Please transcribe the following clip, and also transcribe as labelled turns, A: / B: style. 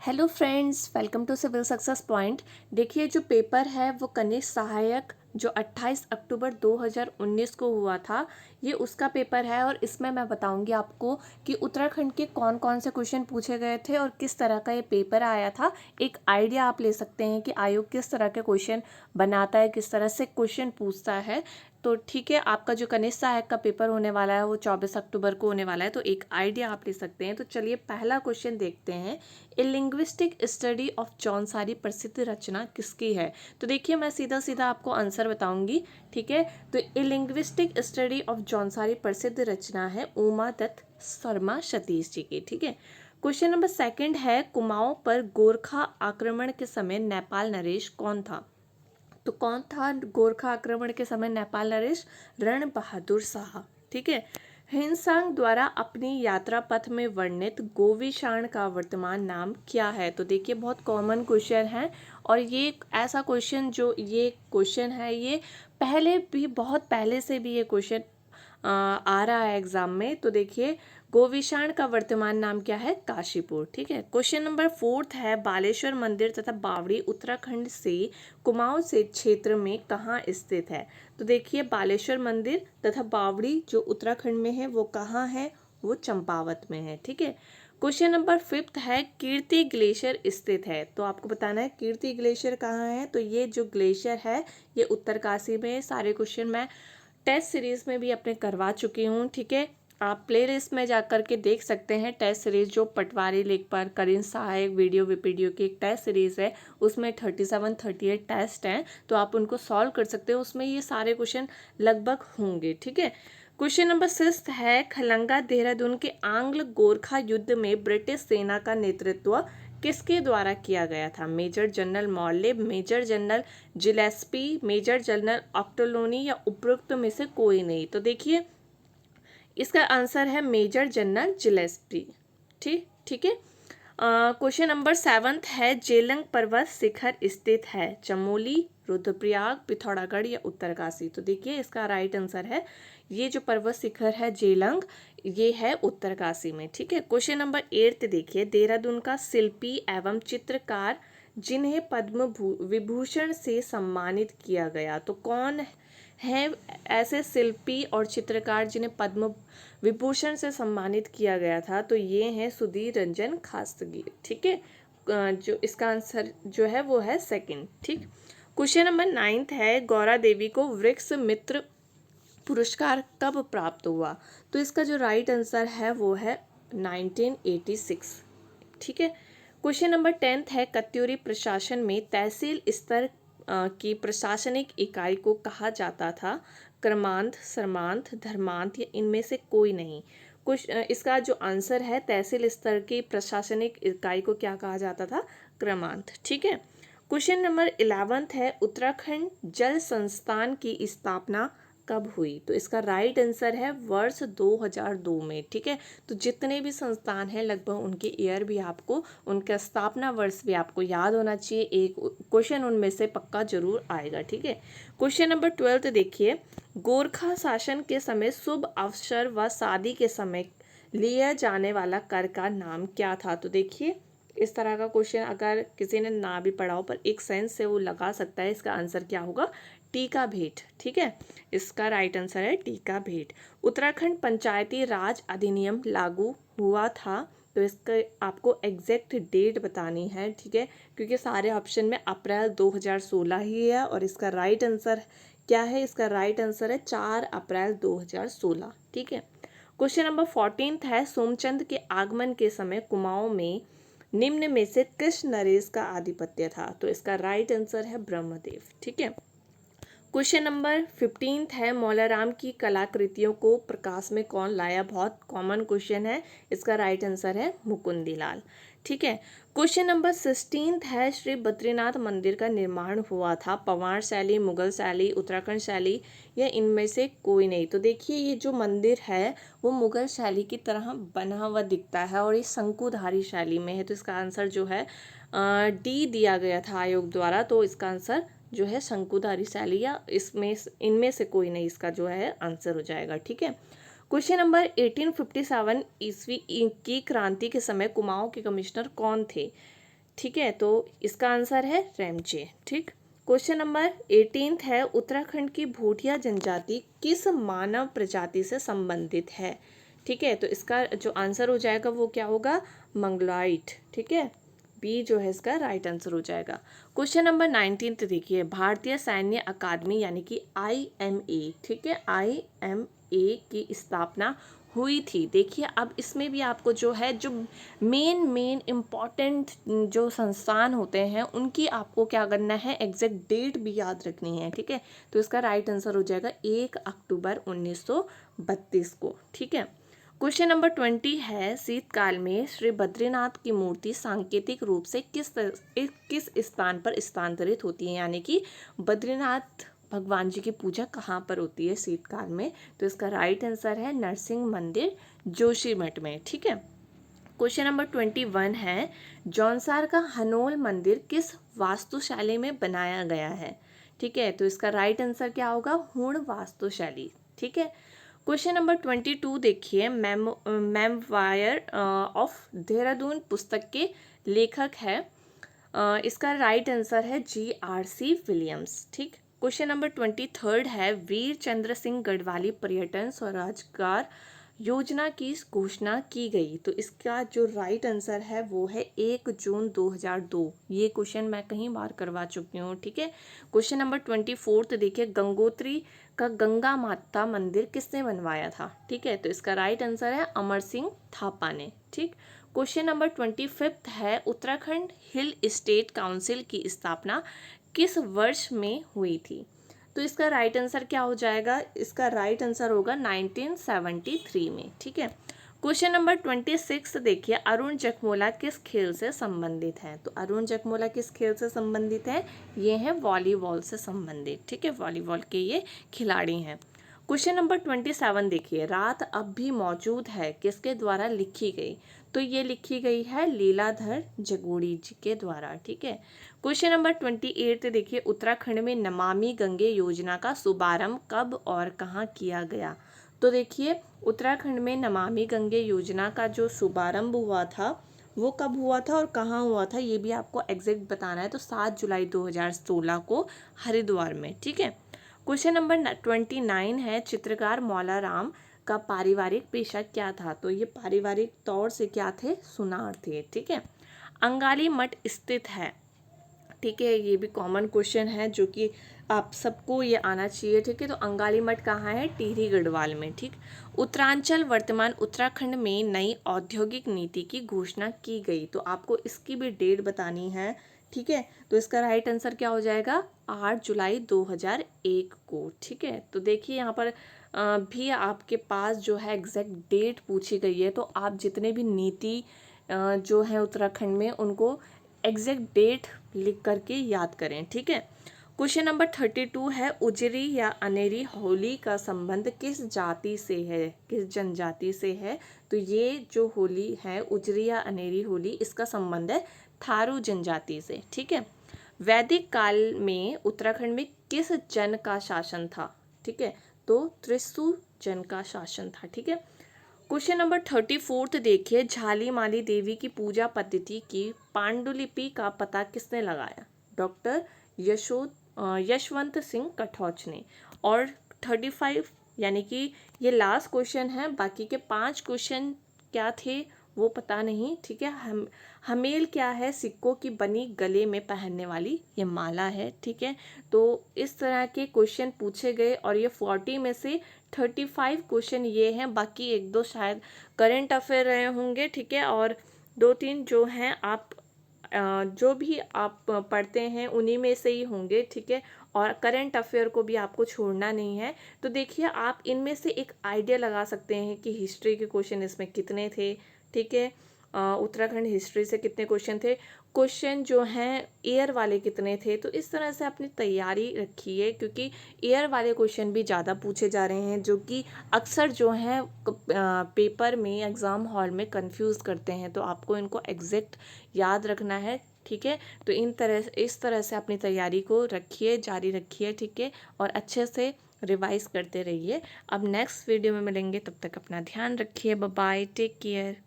A: Hello friends, welcome to civil success point. देखिए, जो paper है वो कनिष्ठ सहायक जो 28 अक्टूबर 2019 को हुआ था, ये उसका पेपर है। और इसमें मैं बताऊंगी आपको कि उत्तराखंड के कौन कौन से क्वेश्चन पूछे गए थे और किस तरह का ये पेपर आया था। एक आइडिया आप ले सकते हैं कि आयोग किस तरह के क्वेश्चन बनाता है, किस तरह से क्वेश्चन पूछता है। तो ठीक है, आपका जो कनिष्ठ सहायक का पेपर होने वाला है वो 24 अक्टूबर को होने वाला है, तो एक आइडिया आप ले सकते हैं। तो चलिए पहला क्वेश्चन देखते हैं। ए लिंग्विस्टिक स्टडी ऑफ जौनसारी प्रसिद्ध रचना किसकी है? तो देखिए, मैं सीधा सीधा आपको आंसर बताऊंगी। ठीक है, तो ए लिंग्विस्टिक स्टडी ऑफ जौनसारी प्रसिद्ध रचना है उमा दत्त शर्मा सतीश जी की। ठीक है, क्वेश्चन नंबर सेकंड है, कुमाऊं पर गोरखा आक्रमण के समय नेपाल नरेश कौन था? तो कौन था गोरखा आक्रमण के समय नेपाल नरेश? रण बहादुर शाह। ठीक है, हिंसांग द्वारा अपनी यात्रा पथ में वर्णित गोविशाण का वर्तमान नाम क्या है? तो देखिए, बहुत कॉमन क्वेश्चन है और ये एक ऐसा क्वेश्चन जो ये क्वेश्चन है, ये पहले भी बहुत पहले से भी ये क्वेश्चन आ रहा है एग्जाम में। तो देखिए, गोविशाण का वर्तमान नाम क्या है? काशीपुर। ठीक है, क्वेश्चन नंबर फोर्थ है, बालेश्वर मंदिर तथा बावड़ी उत्तराखंड से कुमाऊं से क्षेत्र में कहाँ स्थित है? तो देखिए, बालेश्वर मंदिर तथा बावड़ी जो उत्तराखंड में है वो कहाँ है? वो चंपावत में है। ठीक है, क्वेश्चन नंबर फिफ्थ है, कीर्ति ग्लेशियर स्थित है। तो आपको बताना है कीर्ति ग्लेशियर कहाँ है। तो ये जो ग्लेशियर है ये उत्तरकाशी में है। सारे क्वेश्चन मैं टेस्ट सीरीज में भी अपने करवा चुकी हूँ। ठीक है, आप प्लेलिस्ट में जा करके देख सकते हैं टेस्ट सीरीज, जो पटवारी लेख पर कनिष्ठ सहायक वीडियो वीपीडीओ की एक टेस्ट सीरीज है, उसमें 37-38 टेस्ट हैं, तो आप उनको सॉल्व कर सकते हो। उसमें ये सारे क्वेश्चन लगभग होंगे। ठीक है, क्वेश्चन नंबर सिक्स है, खलंगा देहरादून के आंग्ल गोरखा युद्ध में ब्रिटिश सेना का नेतृत्व किसके द्वारा किया गया था? Major general Morley, major general Gillespie, major general Ochterlony या उपरोक्त में से कोई नहीं? तो देखिए, इसका आंसर है मेजर जनरल जिलेस्पी। ठीक है, क्वेश्चन नंबर सेवंथ है, जेलंग पर्वत शिखर स्थित है चमोली, रुद्रप्रयाग, पिथौरागढ़ या उत्तरकाशी? तो देखिए, इसका राइट आंसर है ये जो पर्वत शिखर है जेलंग, ये है उत्तरकाशी में। ठीक है, क्वेश्चन नंबर एट्थ देखिए, देहरादून का शिल्पी एवं चित्रकार जिन्हें पद्म विभूषण से सम्मानित किया गया, तो कौन है ऐसे शिल्पी और चित्रकार जिन्हें पद्म विभूषण से सम्मानित किया गया था? तो ये हैं सुधीर रंजन खास्तगी। ठीक है, जो इसका आंसर जो है वो है सेकंड। ठीक, क्वेश्चन नंबर नाइन्थ है, गौरा देवी को वृक्ष मित्र पुरस्कार कब प्राप्त हुआ? तो इसका जो राइट आंसर है वो है 1986। ठीक है, क्वेश्चन नंबर टेंथ है, कत्यूरी प्रशासन में तहसील स्तर की प्रशासनिक इकाई को कहा जाता था? क्रमांत, सर्मांत, धर्मांत या इनमें से कोई नहीं? कुछ इसका जो आंसर है, तहसील स्तर की प्रशासनिक इकाई को क्या कहा जाता था? क्रमांत। ठीक है, क्वेश्चन नंबर 11 है, उत्तराखंड जल संस्थान की स्थापना कब हुई? तो इसका राइट आंसर है वर्ष 2002 में। ठीक है, तो जितने भी संस्थान हैं लगभग उनके ईयर भी आपको, उनका स्थापना वर्ष भी आपको याद होना चाहिए। एक क्वेश्चन उनमें से पक्का जरूर आएगा। ठीक है, क्वेश्चन नंबर 12 देखिए, गोरखा शासन के समय शुभ अवसर व शादी के समय लिया जाने वाला कर का नाम क्या था? तो देखिए, इस तरह का क्वेश्चन अगर किसी ने ना भी पढ़ा हो पर एक सेंस से वो लगा सकता है। इसका आंसर क्या होगा? टीका भेंट। ठीक है, इसका राइट आंसर है टीका भेंट। उत्तराखंड पंचायती राज अधिनियम लागू हुआ था, तो इसका आपको एग्जैक्ट डेट बतानी है। ठीक है, क्योंकि सारे ऑप्शन में अप्रैल 2016 ही है और इसका राइट आंसर क्या है? इसका राइट आंसर है 4 अप्रैल 2016। ठीक है, क्वेश्चन नंबर 14 है, सोमचंद के आगमन के समय कुमाऊं में निम्न में से किस नरेश का आधिपत्य था? तो इसका राइट आंसर है ब्रह्मदेव। ठीक है, क्वेश्चन नंबर 15 है, मौलाराम की कलाकृतियों को प्रकाश में कौन लाया? बहुत कॉमन क्वेश्चन है, इसका राइट आंसर है मुकुंदीलाल। ठीक है, क्वेश्चन नंबर 16 है, श्री बद्रीनाथ मंदिर का निर्माण हुआ था पवार शैली, मुगल शैली, उत्तराखंड शैली या इनमें से कोई नहीं? तो देखिए, ये जो मंदिर है वो मुगल शैली की तरह बना हुआ दिखता है और ये शंकुधारी शैली में है, तो इसका आंसर जो है डी दिया गया था आयोग द्वारा। तो इसका आंसर जो है शंकुधारी शैली या इसमें इनमें से कोई नहीं इसका जो है आंसर हो जाएगा। ठीक है, क्वेश्चन नंबर 1857 ईस्वी की क्रांति के समय कुमाऊं के कमिश्नर कौन थे? ठीक है, तो इसका आंसर है रेमजे। ठीक। क्वेश्चन नंबर 18 है, उत्तराखंड की भूटिया जनजाति किस मानव प्रजाति से संबंधित है? ठीक है, तो इसका जो आंसर हो जाएगा वो क्या होगा? मंगलाइट। ठीक है, बी जो है इसका राइट आंसर हो जाएगा। क्वेश्चन नंबर 19 देखिए, भारतीय सैन्य अकादमी यानी कि IMA, ठीक है, IMA की स्थापना हुई थी। देखिए अब इसमें भी आपको जो है जो मेन इम्पॉर्टेंट जो संस्थान होते हैं उनकी आपको क्या करना है, एग्जैक्ट डेट भी याद रखनी है। ठीक है, तो इसका राइट आंसर हो जाएगा 1 अक्टूबर 1932 को। ठीक है। क्वेश्चन नंबर 20 है, शीतकाल में श्री बद्रीनाथ की मूर्ति सांकेतिक रूप से किस स्थान पर स्थानांतरित होती है? यानी कि बद्रीनाथ भगवान जी की पूजा कहाँ पर होती है शीतकाल में? तो इसका राइट आंसर है नरसिंह मंदिर जोशीमठ में। ठीक है। क्वेश्चन नंबर 21 है, जौनसार का हनोल मंदिर किस वास्तुशैली में बनाया गया है? ठीक है, तो इसका राइट आंसर क्या होगा? हूण वास्तुशैली। ठीक है। क्वेश्चन नंबर 22 देखिए, मेमवायर ऑफ देहरादून पुस्तक के लेखक है, इसका राइट आंसर है GRC विलियम्स। ठीक। क्वेश्चन नंबर 23 है, वीर चंद्र सिंह गढ़वाली पर्यटन स्वरोजगार योजना की घोषणा की गई। तो इसका जो राइट आंसर है वो है 1 जून 2002। ये क्वेश्चन मैं कहीं बार करवा चुकी हूँ। ठीक है। क्वेश्चन नंबर 24 देखिए, गंगोत्री का गंगा माता मंदिर किसने बनवाया था? ठीक है, तो इसका राइट आंसर है अमर सिंह थापा ने। ठीक। क्वेश्चन नंबर 25 है, उत्तराखंड हिल स्टेट काउंसिल की स्थापना किस वर्ष में हुई थी? तो इसका राइट आंसर क्या हो जाएगा? इसका राइट आंसर होगा 1973 में। ठीक है। क्वेश्चन नंबर 26 देखिए, अरुण जखमोला किस खेल से संबंधित है? तो अरुण जखमोला किस खेल से संबंधित है? ये है वॉलीबॉल से संबंधित। ठीक है, वॉलीबॉल के ये खिलाड़ी हैं। क्वेश्चन नंबर 27 देखिए, रात अब भी मौजूद है किसके द्वारा लिखी गई? तो ये लिखी गई है लीलाधर जगूड़ी जी के द्वारा। ठीक है। क्वेश्चन नंबर 28 देखिए, उत्तराखंड में नमामि गंगे योजना का शुभारंभ कब और कहाँ किया गया? तो देखिए उत्तराखंड में नमामि गंगे योजना का जो शुभारंभ हुआ था वो कब हुआ था और कहाँ हुआ था, ये भी आपको एग्जैक्ट बताना है। तो 7 जुलाई 2016 को हरिद्वार में। ठीक है। क्वेश्चन नंबर 29 है, चित्रकार मौला राम का पारिवारिक पेशा क्या था? तो ये पारिवारिक तौर से क्या थे? सुनार थे। ठीक है। अंगाली मठ स्थित है। ठीक है, ये भी कॉमन क्वेश्चन है जो कि आप सबको ये आना चाहिए। ठीक है, तो अंगाली मठ कहाँ है? टिहरी गढ़वाल में। ठीक। उत्तरांचल वर्तमान उत्तराखंड में नई औद्योगिक नीति की घोषणा की गई। तो आपको इसकी भी डेट बतानी है। ठीक है, तो इसका राइट आंसर क्या हो जाएगा? 8 जुलाई 2001 को। ठीक है, तो देखिए यहाँ पर भी आपके पास जो है एग्जैक्ट डेट पूछी गई है, तो आप जितने भी नीति जो है उत्तराखंड में उनको एग्जैक्ट डेट लिख करके याद करें। ठीक है। क्वेश्चन नंबर 32 है, उजरी या अनेरी होली का संबंध किस जाति से है, किस जनजाति से है? तो ये जो होली है उजरी या अनेरी होली, इसका संबंध है थारू जनजाति से। ठीक है। वैदिक काल में उत्तराखंड में किस जन का शासन था? ठीक है, तो त्रिशु जन का शासन था। ठीक है। क्वेश्चन नंबर 34 देखिए, झाली माली देवी की पूजा पद्धति की पांडुलिपि का पता किसने लगाया? डॉक्टर यशवंत सिंह कठौच ने। और 35 यानी कि ये लास्ट क्वेश्चन है, बाकी के 5 क्वेश्चन क्या थे वो पता नहीं। ठीक है। हमेल क्या है? सिक्कों की बनी गले में पहनने वाली ये माला है। ठीक है, तो इस तरह के क्वेश्चन पूछे गए और ये 40 में से 35 क्वेश्चन ये हैं, बाकी 1-2 शायद करंट अफेयर रहे होंगे। ठीक है, और 2-3 जो हैं आप जो भी आप पढ़ते हैं उन्हीं में से ही होंगे। ठीक है, और करंट अफेयर को भी आपको छोड़ना नहीं है। तो देखिए आप इनमें से एक आइडिया लगा सकते हैं कि हिस्ट्री के क्वेश्चन इसमें कितने थे। ठीक है, उत्तराखंड हिस्ट्री से कितने क्वेश्चन थे, क्वेश्चन जो हैं एयर वाले कितने थे। तो इस तरह से अपनी तैयारी रखिए, क्योंकि एयर वाले क्वेश्चन भी ज़्यादा पूछे जा रहे हैं जो कि अक्सर जो हैं पेपर में एग्ज़ाम हॉल में कंफ्यूज करते हैं। तो आपको इनको एग्जैक्ट याद रखना है। ठीक है, तो इस तरह से अपनी तैयारी को रखिए, जारी रखिए। ठीक है, और अच्छे से रिवाइज करते रहिए। अब नेक्स्ट वीडियो में मिलेंगे, तब तक अपना ध्यान रखिए। Bye bye, take care.